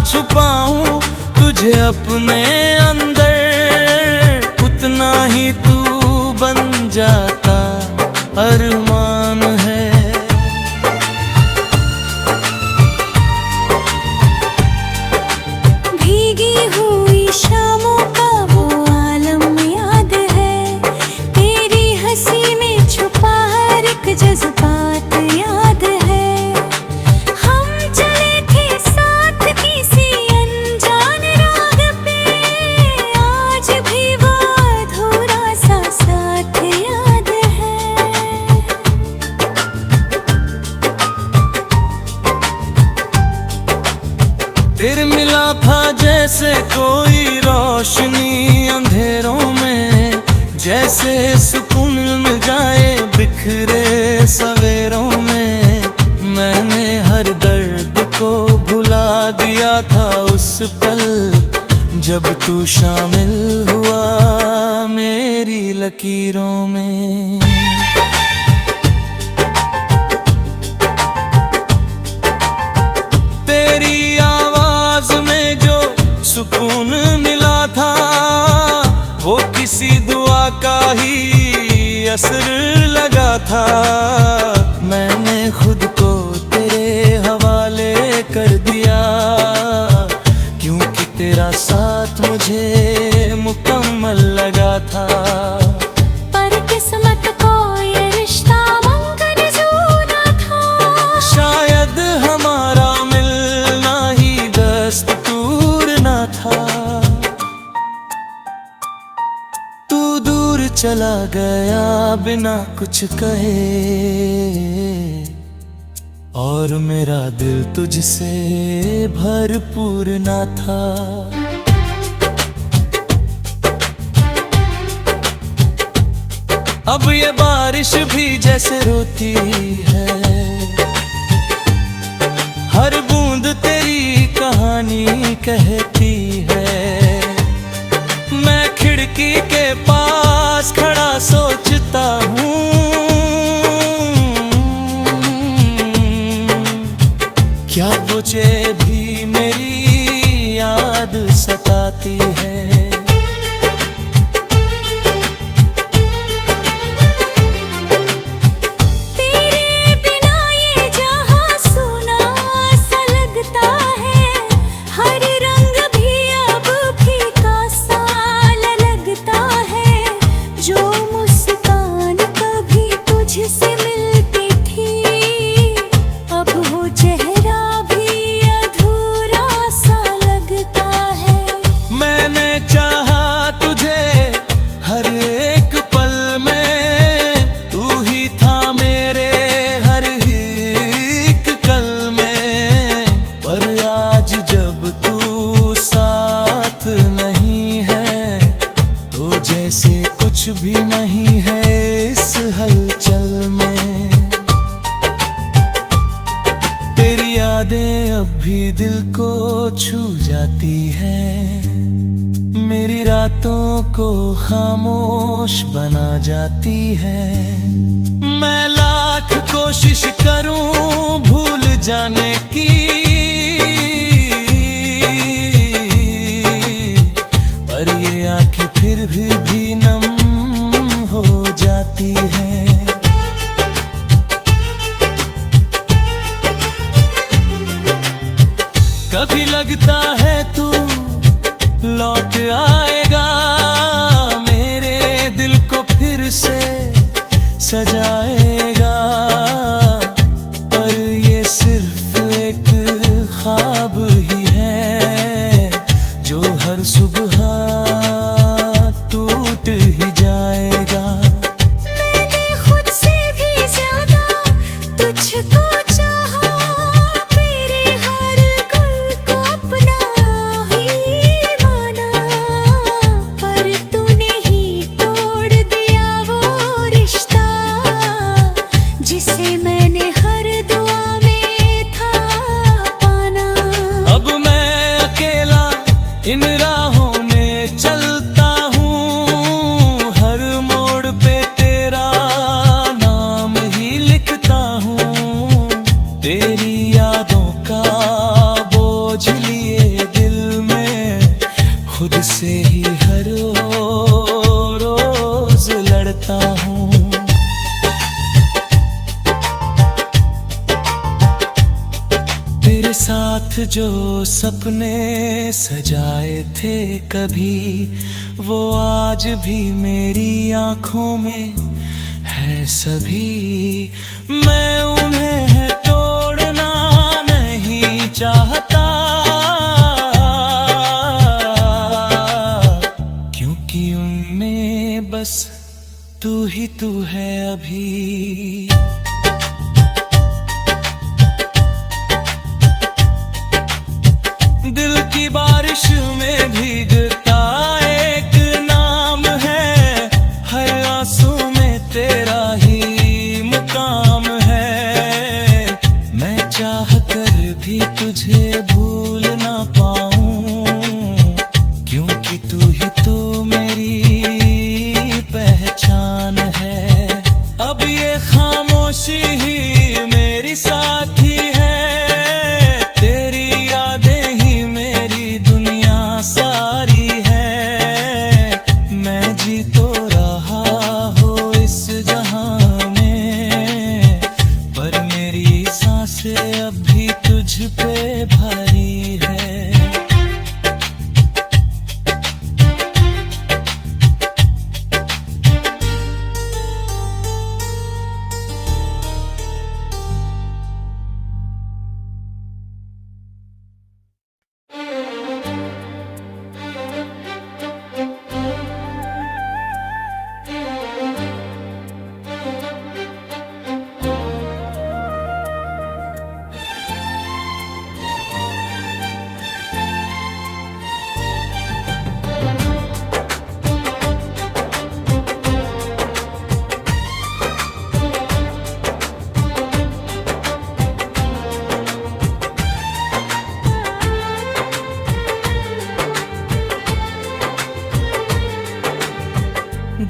छुपाऊं तुझे अपने अंदर, उतना ही तू बन जाता अरमान है। भीगी हुई शामों का वो आलम याद है, तेरी हंसी में छुपा हर एक जज्बात याद है। हम चले थे साथ किसी अनजान राग पे, आज भी वो अधूरा सा साथ याद है। तेरे मिला था जैसे कोई रोशनी अंधेरों में, जैसे सुकून मिल जाए बिखरे सवेरों में। मैंने हर दर्द को भुला दिया था उस पल, जब तू शामिल हुआ मेरी लकीरों में। तेरी आवाज में जो सुकून मिला था, वो किसी दुआ का ही असर लगा था। मैंने खुद को तेरे हवाले कर दिया, क्योंकि तेरा साथ मुझे मुकम्मल लगा था। पर किस्मत को ये रिश्ता मंजूर न था, शायद हमारा मिलना ही दस्तूर न था। तू दूर चला गया बिना कुछ कहे, और मेरा दिल तुझसे भरपूर न था। अब ये बारिश भी जैसे रोती है, हर बूंद तेरी कहानी कहती है। मैं खिड़की के पास खड़ा सोचता हूँ, क्या तुझे भी मेरी याद सताती है। तेरे बिना ये जहां सुना सा लगता है, हर रंग भी अब फीका सा लगता है। जो मुस्कान कभी तुझसे मिलती थी, अब वो चेहरा भी अधूरा सा लगता है। मैंने चाहा तुझे हर एक पल में, तू ही था मेरे हर एक कल में। पर आज जब तू साथ नहीं है, तो जैसे कुछ भी नहीं है इस हलचल में। तेरी यादें अब भी दिल को छू जाती हैं, मेरी रातों को खामोश बना जाती है। मैं लाख कोशिश करूं भूल जाने की, पर ये आंखें फिर भी नम हो जाती हैं। कभी लगता है तू लौट आएगा, मेरे दिल को फिर से सजाएगा। पर ये सिर्फ एक ख्वाब ही है, जो हर सुबह टूट ही जाएगा। मैंने खुद से भी ज्यादा तुझको चाहा, मेरे हर गुल को अपना ही माना। पर तूने ही तोड़ दिया वो रिश्ता, जिसे मैंने हर दुआ में था पाना। अब मैं अकेला इन राहों में चलता हूँ, हर मोड़ पे तेरा नाम ही लिखता हूँ। तेरी यादों का बोझ लिए साथ जो सपने सजाए थे कभी, वो आज भी मेरी आंखों में है सभी। मैं उन्हें है तोड़ना नहीं चाहता, क्योंकि उनमें बस तू ही तू है अभी। दिल की बारिश में भीगता एक नाम है, हर आंसू में तेरा ही मुकाम है। मैं चाह कर भी तुझे भूल ना पाऊं, क्योंकि तू ही तो मेरी पहचान है। अब ये खामोशी ही मेरी साथी है, तेरी यादें ही मेरी दुनिया सारी है। मैं जी तो रहा हूँ इस जहां में, पर मेरी सांसें अब भी तुझ पे भारी है।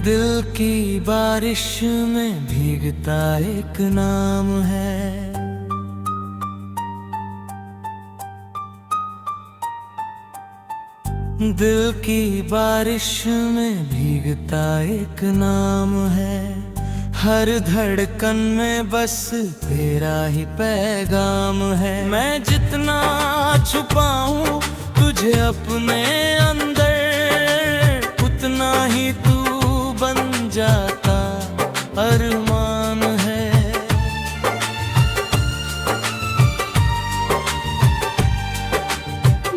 दिल की बारिश में भीगता एक नाम है, दिल की बारिश में भीगता एक नाम है। हर धड़कन में बस तेरा ही पैगाम है। मैं जितना छुपाऊं तुझे अपने अंदर, उतना ही तू बन जाता अरमान है।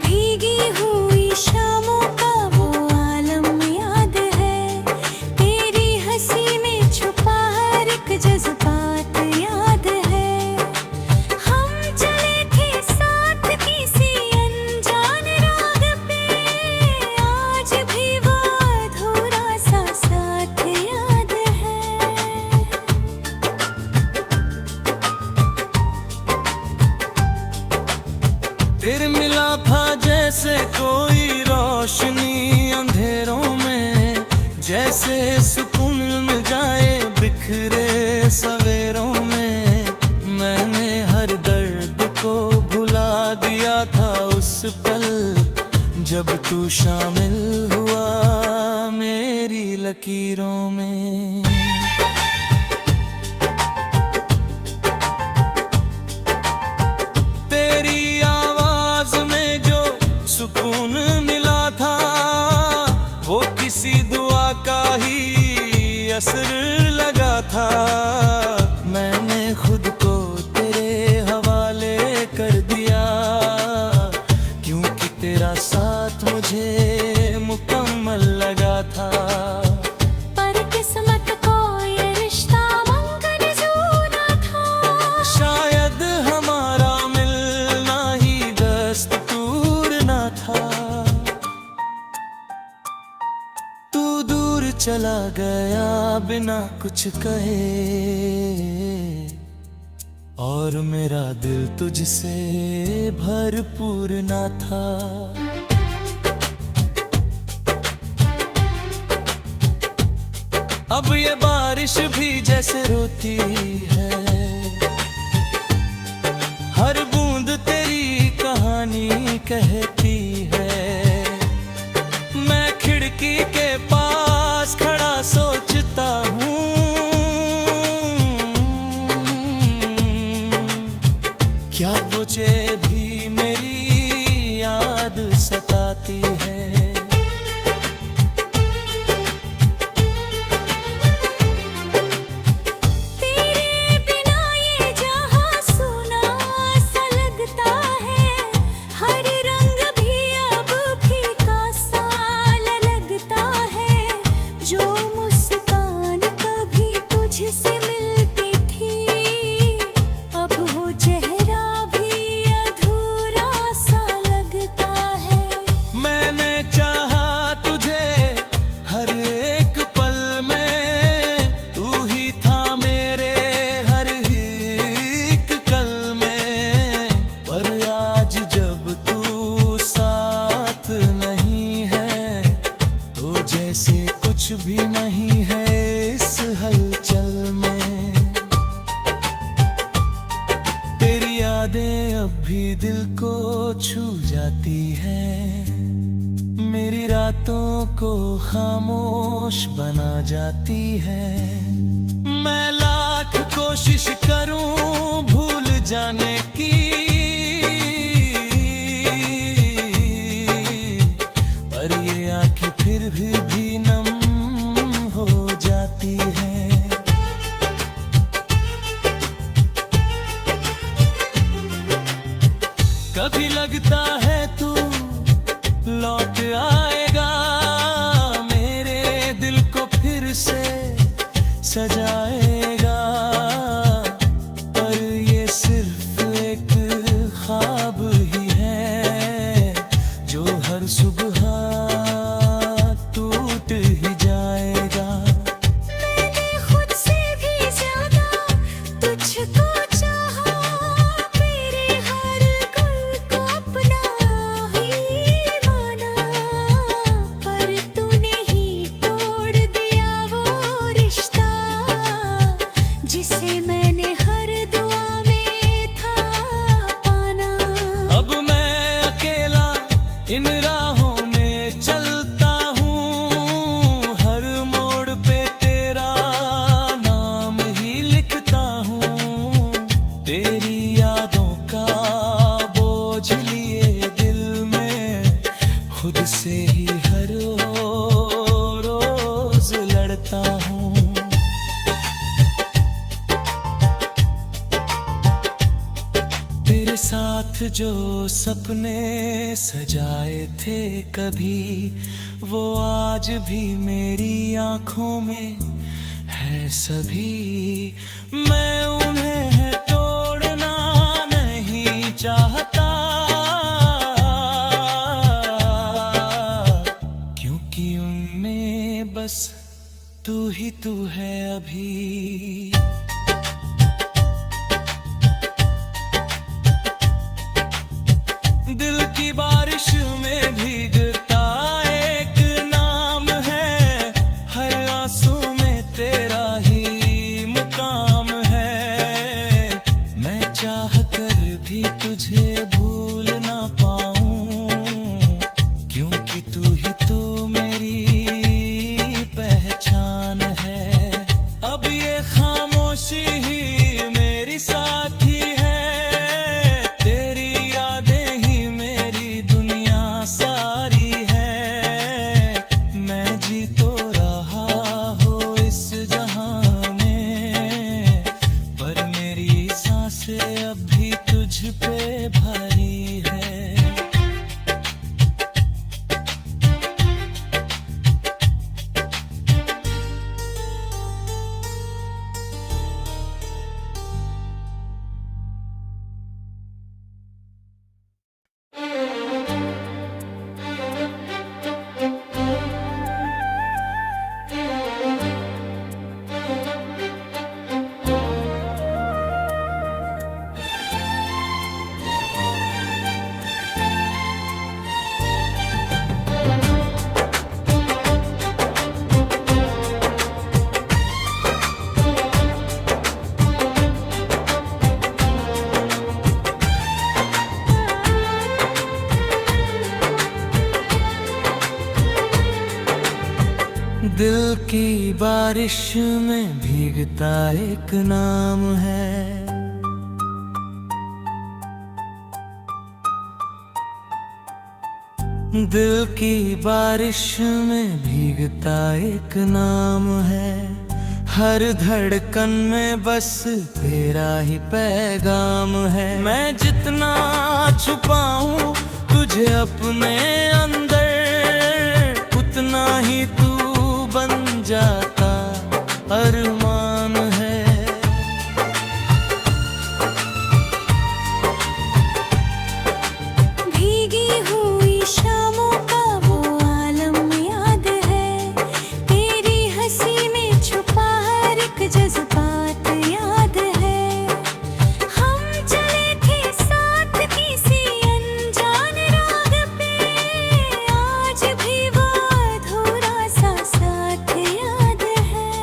भीगी हुई शामों का वो आलम याद है, तेरी हंसी में छुपा हर एक जज्बात याद है। हम चले थे साथ किसी अनजान राग पे, आज भी वो अधूरा सा साथ याद है। फिर मिला था जैसे कोई रोशनी अंधेरों में, जैसे सुकून मिल जाए बिखरे सवेरों में। मैंने हर दर्द को भुला दिया था उस पल, जब तू शामिल हुआ मेरी लकीरों में। तेरी आवाज में जो सुकून मिला था, वो किसी दुआ का ही असर लगा था। मैंने खुद को तेरे हवाले कर दिया, क्योंकि तेरा साथ मुझे मुकम्मल लगा था। पर किस्मत को ये रिश्ता मंजूर न था, शायद हमारा मिलना ही दस्तूर न था। तू दूर चला गया बिना कुछ कहे, और मेरा दिल तुझसे भरपूर न था। अब ये बारिश भी जैसे रोती है, हर बूंद तेरी कहानी कहती है। मैं खिड़की के पास खड़ा सोचता हूँ, क्या मुझे भी को छू जाती है, मेरी रातों को खामोश बना जाती है। मैं लाख कोशिश करूं भूल जाने की, पर ये आंखें फिर भी नम हो जाती है। कभी लगता है तू लौट आएगा, मेरे दिल को फिर से सजाएगा, पर ये सिर्फ एक ख्वाब ही है जो हर सुबह टूट ही जाएगा। मैंने खुद से भी ज्यादा तुझको चाहा, मेरे हर गुल को अपना ही माना, पर तूने ही तोड़ दिया वो रिश्ता जिसे मैंने हर दुआ में था पाना। अब मैं अकेला इन राहों में चलता हूँ, हर मोड़ पे तेरा नाम ही लिखता हूँ। तेरी यादों का बोझ लिए दिल में खुद से ही हर रोज लड़ता हूँ। तेरे साथ जो सपने सजाए थे कभी, वो आज भी मेरी आंखों में है सभी। मैं उन्हें है तोड़ना नहीं चाहता, क्योंकि उनमें बस तू ही तू है अभी। दिल की बारिश में भीगता एक नाम है, हर आंसू में तेरा ही मुकाम है। मैं चाह कर भी तुझे भूल ना पाऊं, क्योंकि तू ही तो मेरी पहचान है। अब ये खामोशी ही मेरी साथी है, तेरी यादें ही मेरी दुनिया सारी है। मैं जी तो रहा हूँ इस जहां में, पर मेरी सांसें अब भी तुझ पे भारी है। दिल की बारिश में भीगता एक नाम है, दिल की बारिश में भीगता एक नाम है। हर धड़कन में बस तेरा ही पैगाम है। मैं जितना छुपाऊं तुझे अपने अंदर, उतना ही तू बन जाता अरमान है। भीगी हुई शामों का वो आलम याद है, तेरी हंसी में छुपा हर एक जज्बात याद है। हम चले थे साथ किसी अनजान राग पे, आज भी वो अधूरा सा साथ याद है।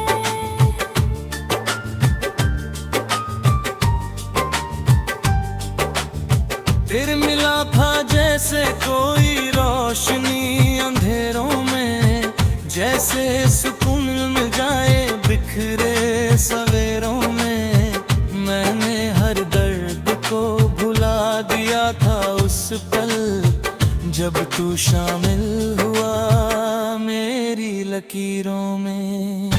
था जैसे कोई रोशनी अंधेरों में, जैसे सुकून मिल जाए बिखरे सवेरों में। मैंने हर दर्द को भुला दिया था उस पल, जब तू शामिल हुआ मेरी लकीरों में।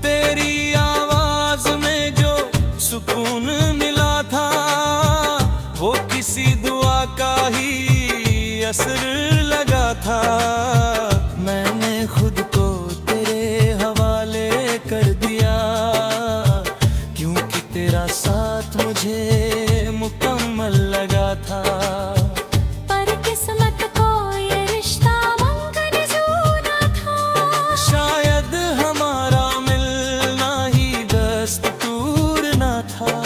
तेरी आवाज में जो सुकून मिला था, वो किसी दुआ का ही असर लगा था। मैंने खुद को तेरे हवाले कर दिया, क्योंकि तेरा साथ मुझे मुकम्मल लगा था। पर किस्मत को ये रिश्ता मंजूर न था, शायद हमारा मिलना ही दस्तूर न था।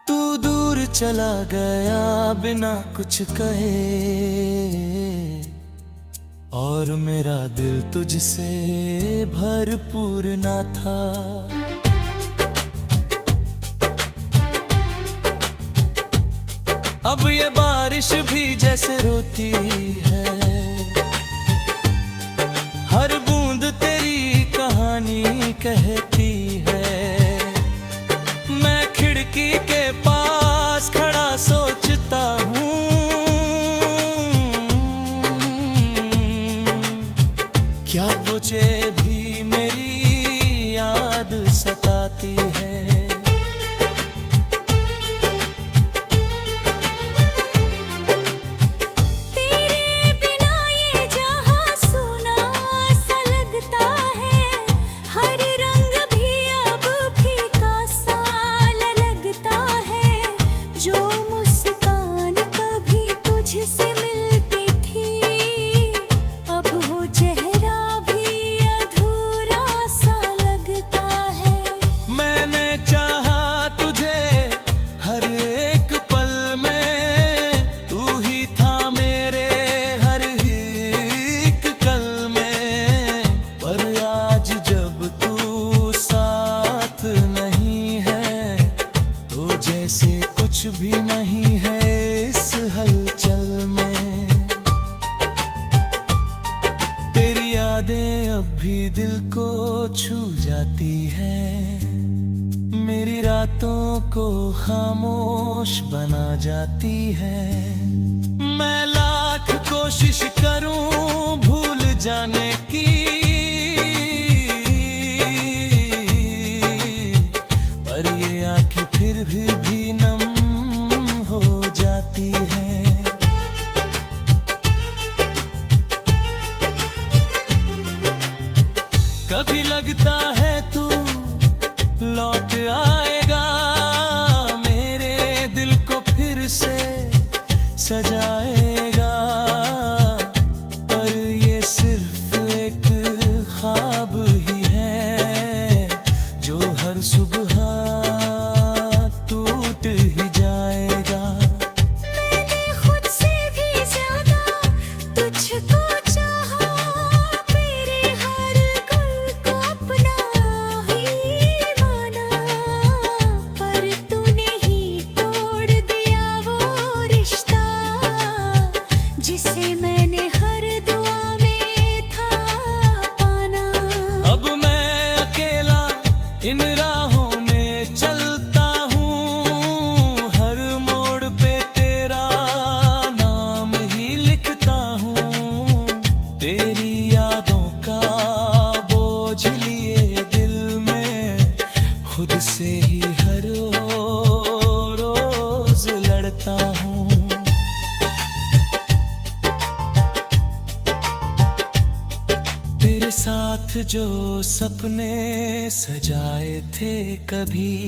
तू दूर चला गया बिना कुछ कहे, और मेरा दिल तुझसे भरपूर न था। अब ये बारिश भी जैसे रोती है, हर बूंद तेरी कहानी कहती है। मैं खिड़की के पास खड़ा सोचता हूँ, क्या तुझे भी मेरी याद सताती है। तेरे बिना ये जहां सुना सा लगता है, हर रंग भी अब फीका सा लगता है। जो मुस्कान कभी तुझसे मिलती थी, अब वो चेहरा भी अधूरा सा लगता है। मैंने चाहा तुझे हर एक पल में, तू ही था मेरे हर एक कल में। पर आज जब तू साथ नहीं है, तो जैसे कुछ भी नहीं है इस हलचल में। तेरी यादें अब भी दिल को छू जाती हैं, मेरी रातों को खामोश बना जाती है। मैं लाख कोशिश करूं भूल जाने की, पर ये आंखें फिर भी नम हो जाती हैं। कभी लगता है तू लौट आएगा, मेरे दिल को फिर से सजाएगा। पर ये सिर्फ एक ख्वाब ही है, जो हर सुबह टूट ही जाएगा। मैंने खुद से भी ज्यादा तुझको चाहा, तेरे हर गुल को अपना ही माना। पर तूने ही तोड़ दिया वो रिश्ता, जिसे मैंने हर दुआ में था पाना। अब मैं अकेला इन राहों में चलता हूँ, हर मोड़ पे तेरा नाम ही लिखता हूँ। तेरी यादों का बोझ लिए दिल में, खुद से ही हर रोज लड़ता हूँ। तेरे साथ जो सपने सजाए थे कभी,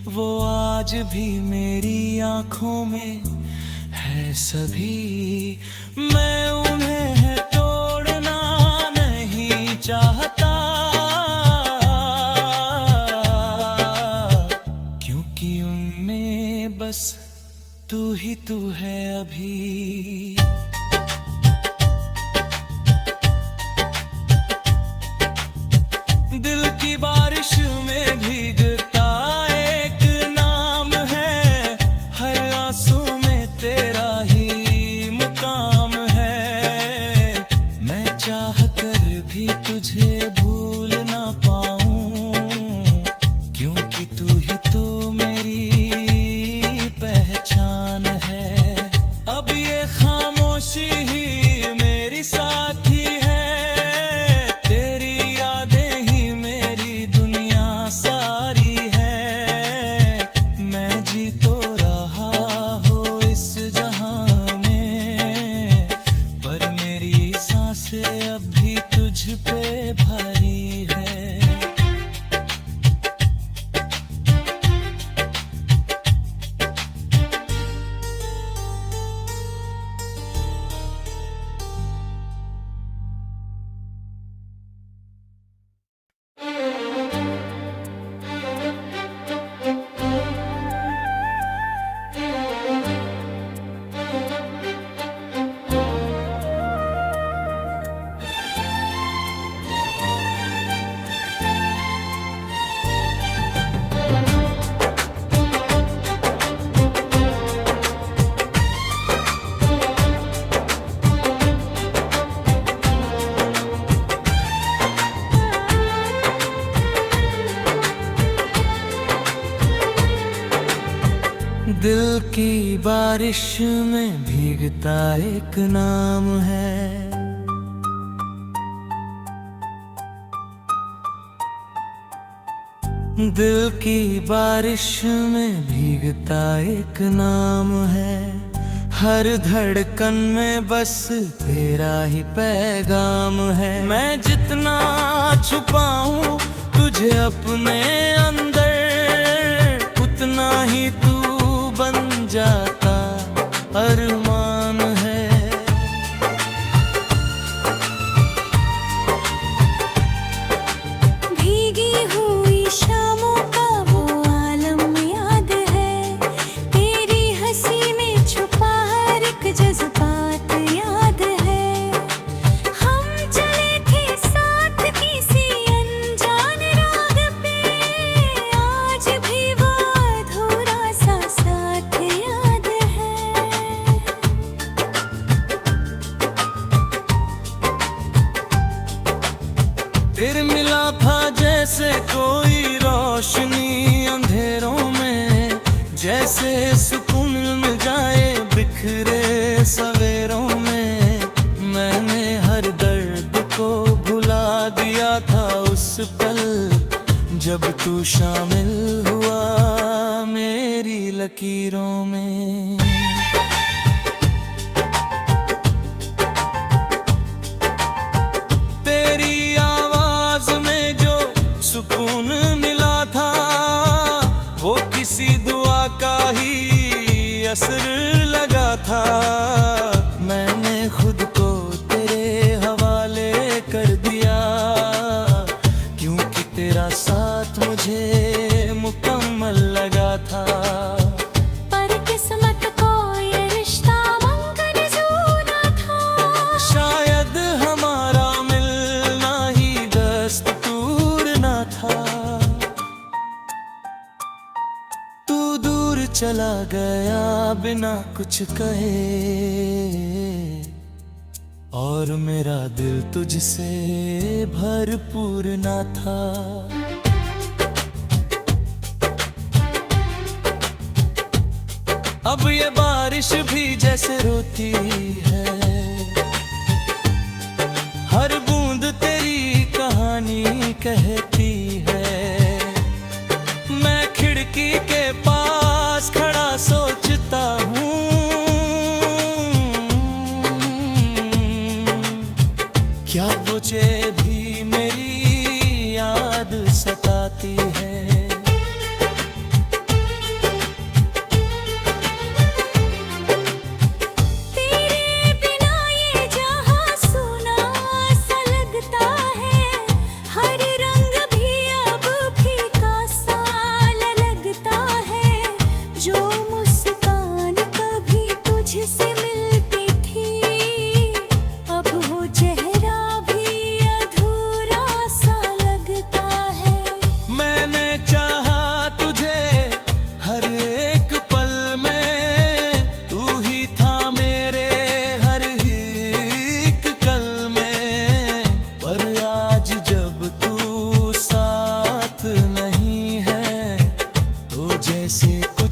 वो आज भी मेरी आंखों में है सभी। मैं उन्हें है तोड़ना नहीं चाहता, क्योंकि उनमें बस तू ही तू है अभी। दिल की बात बारिश में भीगता एक नाम है, हर आंसू में तेरा ही मुकाम है। मैं चाह कर भी तुझे भूल ना पाऊं, क्योंकि तू ही तो मेरी पहचान है। अब ये खामोशी ही मेरी साथी है, तेरी यादें ही मेरी दुनिया सारी है। मैं जी तो रहा हूँ इस जहां में, पर मेरी सांसें अब भी तुझ पे भारी है। दिल की बारिश में भीगता एक नाम है, दिल की बारिश में भीगता एक नाम है। हर धड़कन में बस तेरा ही पैगाम है। मैं जितना छुपाऊं तुझे अपने अंदर, उतना ही तू बन जाता अरमान है। भीगी हुई शामों का वो आलम याद है, तेरी हंसी में छुपा हर एक जज्बात याद है। हम चले थे साथ किसी अनजान राग पे, आज भी वो अधूरा सा साथ याद है। फिर मिला था जैसे कोई रोशनी अंधेरों में, जैसे सुकून मिल जाए बिखरे सवेरों में। मैंने हर दर्द को भुला दिया था उस पल, जब तू शामिल हुआ मेरी लकीरों में। तेरी आवाज में जो सुकून मिला था, वो किसी दुआ का ही असर लगा था। मैंने खुद को तेरे हवाले कर दिया, क्योंकि तेरा साथ मुझे मुकम्मल लगा था। पर किस्मत को ये रिश्ता मंजूर न था, शायद हमारा मिलना ही दस्तूर न था। तू दूर चला गया बिना कुछ कहे, और मेरा दिल तुझसे भरपूर न था। अब ये बारिश भी जैसे रोती है, हर बूंद तेरी कहानी कहती है। मैं खिड़की के पास खड़ा सोचता हूँ, क्या तुझे भी मेरी याद सताती है। तेरे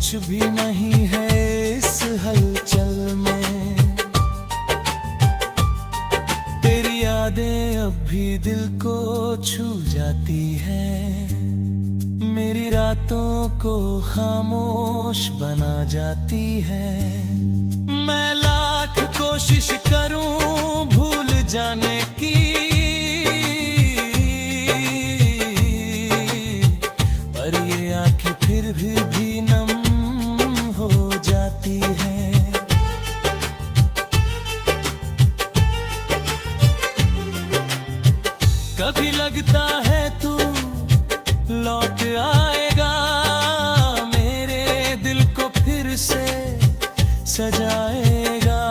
कुछ भी नहीं है इस हलचल में। तेरी यादें अब भी दिल को छू जाती हैं, मेरी रातों को खामोश बना जाती है। मैं लाख कोशिश करूं भूल जाने की, पर ये आंखें फिर भी नम हो जाती हैं। कभी लगता है तू लौट आएगा, मेरे दिल को फिर से सजाएगा,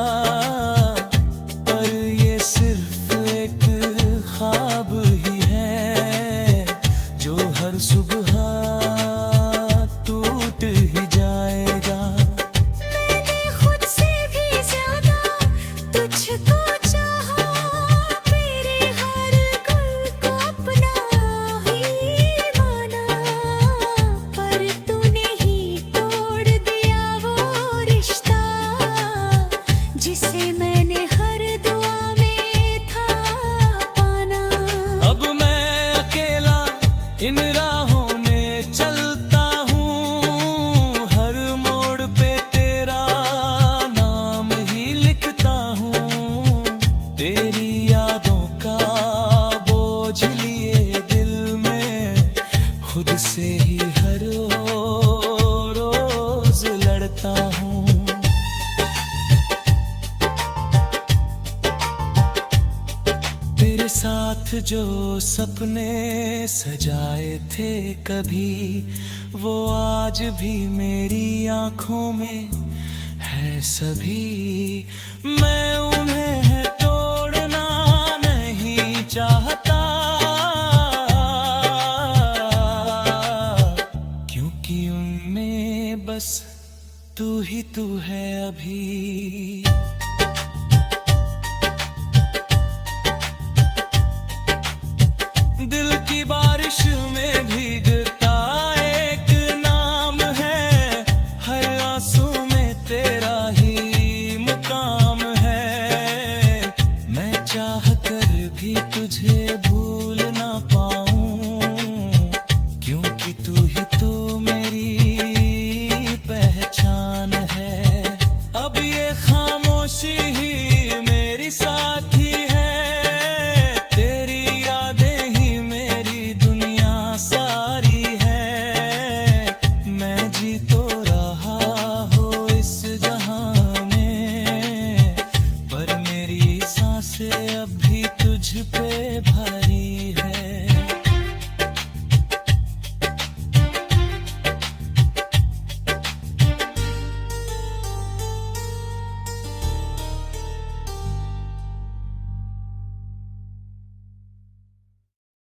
पर ये सिर्फ एक ख्वाब ही है जो हर सुबह टूट ही जाएगा। मैंने खुद से भी ज्यादा तुझको चाहा, मेरे हर गुल को अपना ही माना, पर तूने ही तोड़ दिया वो रिश्ता जिसे मैंने हर दुआ में था पाना। अब मैं अकेला इन राहों में चलता हूँ, हर मोड़ पे तेरा नाम ही लिखता हूँ। तेरी यादों का बोझ लिए दिल में खुद से ही हर रोज लड़ता हूँ। तेरे साथ जो सपने सजाए थे कभी, वो आज भी मेरी आंखों में है सभी। मैं उन्हें है तोड़ना नहीं चाहता, क्योंकि उनमें बस तू ही तू है अभी।